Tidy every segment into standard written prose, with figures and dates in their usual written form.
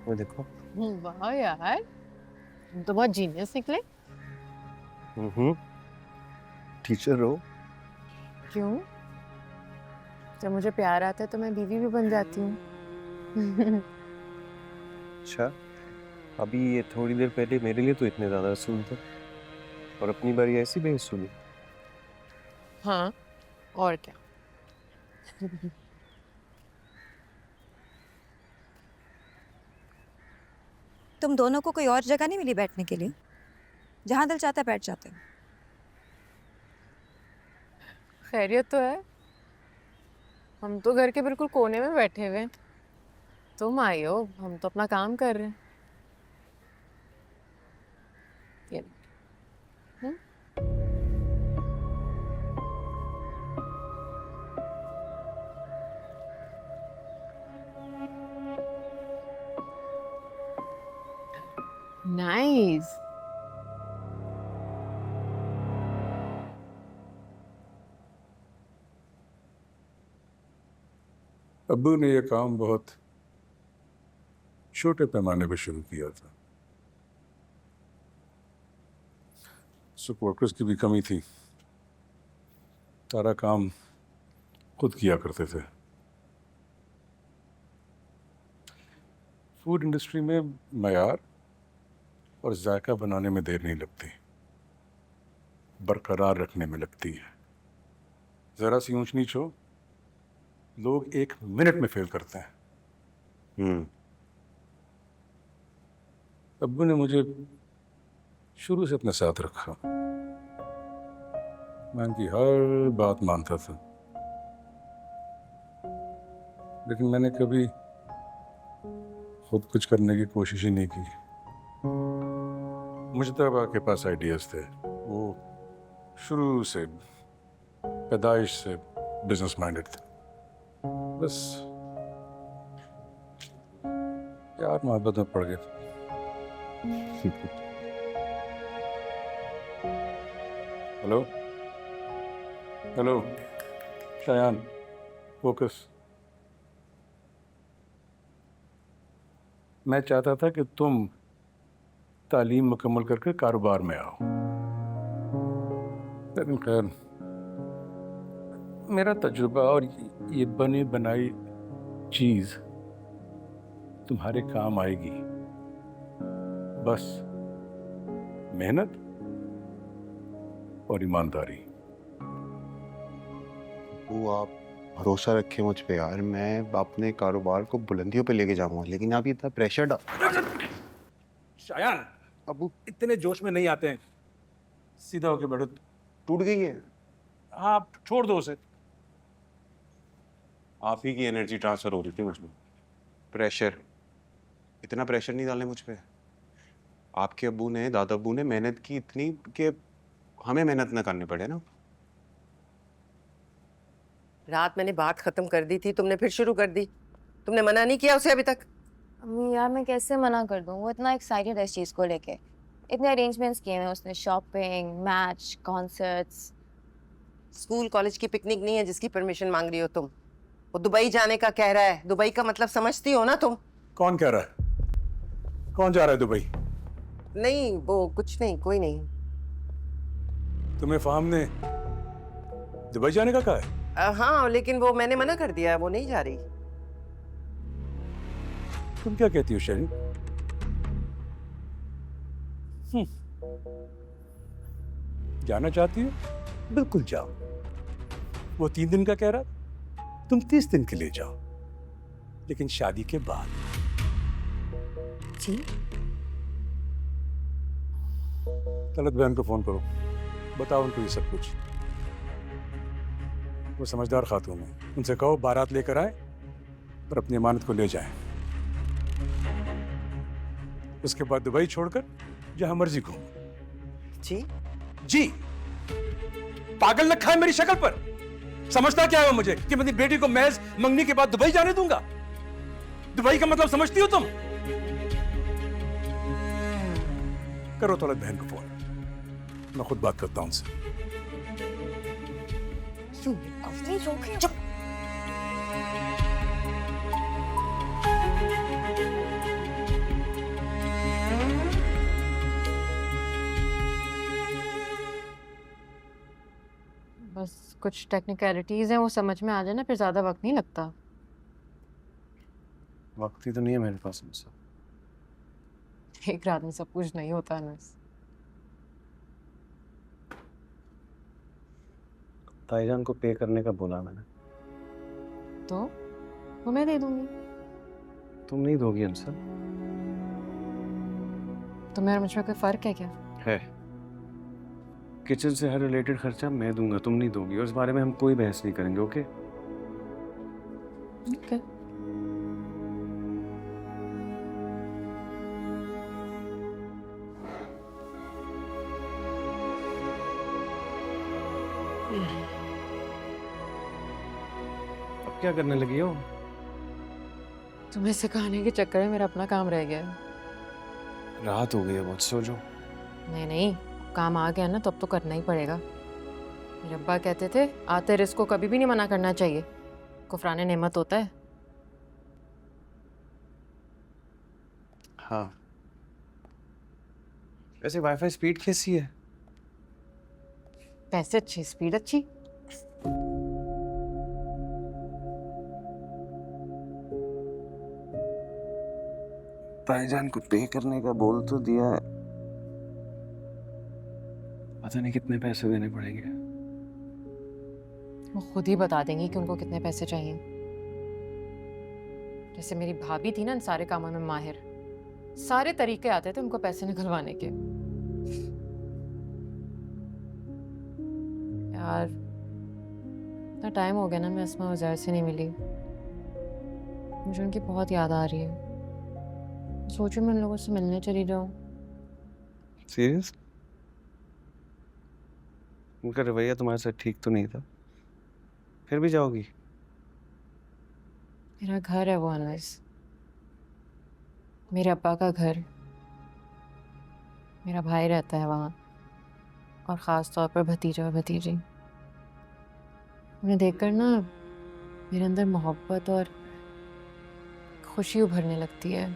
वो देखो। वाह यार, तुम तो बहुत जीनियस निकले। टीचर हो। क्यों? जब मुझे प्यार आता है तो मैं बीवी भी बन जाती हूँ। अच्छा, अभी ये थोड़ी देर पहले मेरे लिए तो इतने ज्यादा असूल थे और अपनी बारी ऐसी बेअसूली। हाँ, और क्या। तुम दोनों को कोई और जगह नहीं मिली बैठने के लिए? जहां दिल चाहता है बैठ जाते हो। खैरियत तो है। हम तो घर के बिल्कुल कोने में बैठे हुए हैं। तुम आई हो, हम तो अपना काम कर रहे हैं। ये लो। हम्म? नाइस। अब्बू ने यह काम बहुत छोटे पैमाने पर शुरू किया था। वर्कर्स की भी कमी थी, सारा काम खुद किया करते थे। फूड इंडस्ट्री में मयार और जायका बनाने में देर नहीं लगती, बरकरार रखने में लगती है। जरा सी ऊंच नीच हो, लोग 1 मिनट में फेल करते हैं। अब्बू ने मुझे शुरू से अपने साथ रखा। मैं उनकी हर बात मानता था, लेकिन मैंने कभी खुद कुछ करने की कोशिश ही नहीं की। मुजतबा के पास आइडियाज थे, वो शुरू से पैदाइश से बिजनेस माइंडेड थे। बस प्यार मोहब्बत में पड़ गए। Hello hello Shayan, focus. मैं चाहता था कि तुम तालीम मुकम्मल करके कारोबार में आओ, लेकिन खैर मेरा तजुर्बा और ये बनी बनाई चीज तुम्हारे काम आएगी। बस मेहनत और ईमानदारी। वो आप भरोसा रखे मुझ पे यार, मैं अपने कारोबार को बुलंदियों पे लेके जाऊंगा, लेकिन आप इतना प्रेशर डाल। शायान, अबू इतने जोश में नहीं आते हैं, सीधा होके बैठो। टूट गई है। आप छोड़ दो उसे। आप ही की एनर्जी ट्रांसफर हो रही थी मुझ में। प्रेशर, इतना प्रेशर नहीं डालने मुझ पे। आपके अब्बू ने, दादा अब्बू ने मेहनत की इतनी कि हमें मेहनत ना करनी पड़े ना। रात मैंने बात खत्म कर दी थी, तुमने फिर शुरू कर दी। तुमने मना नहीं किया उसे अभी तक? अम्मी यार मैं कैसे मना कर दूं, वो इतना एक्साइटेड है इस चीज को लेके। इतने अरेंजमेंट्स किए हैं उसने, shopping, match, concerts. School college की पिकनिक नहीं है जिसकी परमिशन मांग रही हो तुम। वो दुबई जाने का कह रहा है। दुबई का मतलब समझती हो ना तुम? कौन कह रहा है? कौन जा रहा है दुबई? नहीं, वो कुछ नहीं, कोई नहीं। तुम्हें फाहम ने दुबई जाने का कहा है? हाँ, लेकिन वो मैंने मना कर दिया, वो नहीं जा रही। तुम क्या कहती हो शरीफ? जाना चाहती हो? बिल्कुल जाओ। वो 3 दिन का कह रहा, तुम 30 दिन के लिए जाओ, लेकिन शादी के बाद। जी? तलत बहन को फोन करो, बताओ उनको ये सब कुछ। वो समझदार खातून है, उनसे कहो बारात लेकर आए पर अपनी अमानत को ले जाएं। उसके बाद दुबई छोड़कर जहां मर्जी घूमो। जी? जी, पागल रखा है मेरी शक्ल पर। समझता क्या है वो मुझे कि मेरी बेटी को महज मंगनी के बाद दुबई जाने दूंगा? दुबई का मतलब समझती हो तुम? करो तलत बहन को फोन, मैं खुद बात करता हूं उनसे। अपनी रोके। कुछ टेक्निकलिटीज़ हैं वो समझ में आ जाए ना, फिर ज़्यादा वक्त नहीं लगता। वक्त ही तो नहीं है मेरे पास इनसे। एक रात में सब कुछ नहीं होता अनस। ताईजान को पे करने का बोला मैंने। तो वो मैं दे दूंगी। तुम नहीं दोगी अंसा? तो मेरा मुझ में कोई फ़र्क है क्या? है। किचन से हर रिलेटेड खर्चा मैं दूंगा, तुम नहीं दोगी, और इस बारे में हम कोई बहस नहीं करेंगे, ओके? ओके। अब क्या करने लगी हो? तुम्हें सिखाने के चक्कर में मेरा अपना काम रह गया है। रात हो गई है बहुत, सो जाओ। नहीं नहीं, काम आ गया ना तो अब तो करना ही पड़ेगा। मेरे अब्बा कहते थे आते रिस्क को कभी भी नहीं मना करना चाहिए, कुफराने नेमत होता है। हाँ। वैसे वाईफाई स्पीड कैसी है? पैसे अच्छी, स्पीड अच्छी। ताईजान को पे करने का बोल तो दिया है, पता नहीं कितने पैसे देने पड़ेंगे। वो खुद ही बता देंगी कि उनको कितने पैसे चाहिए। जैसे मेरी भाभी थी ना इन सारे कामों में माहिर, सारे तरीके आते थे उनको पैसे निकलवाने के। यार इतना टाइम हो गया ना मैं अस्मा उज़ैर से नहीं मिली, मुझे उनकी बहुत याद आ रही है। सोचो मैं उन लोगों से मिलने चली जाऊं। सीरियस? उनका रवैया तुम्हारे साथ ठीक तो नहीं था, फिर भी जाओगी? मेरा घर है वो अनस, मेरे अब्बा का घर। मेरा भाई रहता है वहाँ, और ख़ास तौर पर भतीजा और भतीजी। उन्हें देखकर ना मेरे अंदर मोहब्बत और खुशी उभरने लगती है।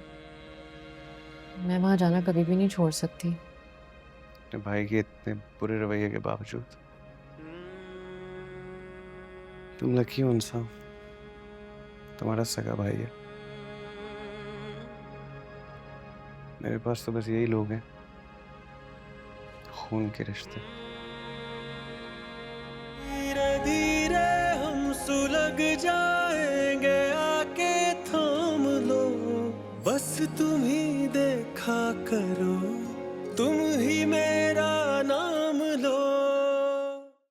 मैं वहाँ जाना कभी भी नहीं छोड़ सकती। अपने भाई के इतने बुरे रवैये के बावजूद तुम लकी हो इंसान, तुम्हारा सगा भाई है। मेरे पास तो बस यही लोग हैं, खून के रिश्ते। धीरे धीरे हम सुलग जाएंगे, आके थाम लो, बस तुम ही देखा करो, तुम ही मेरे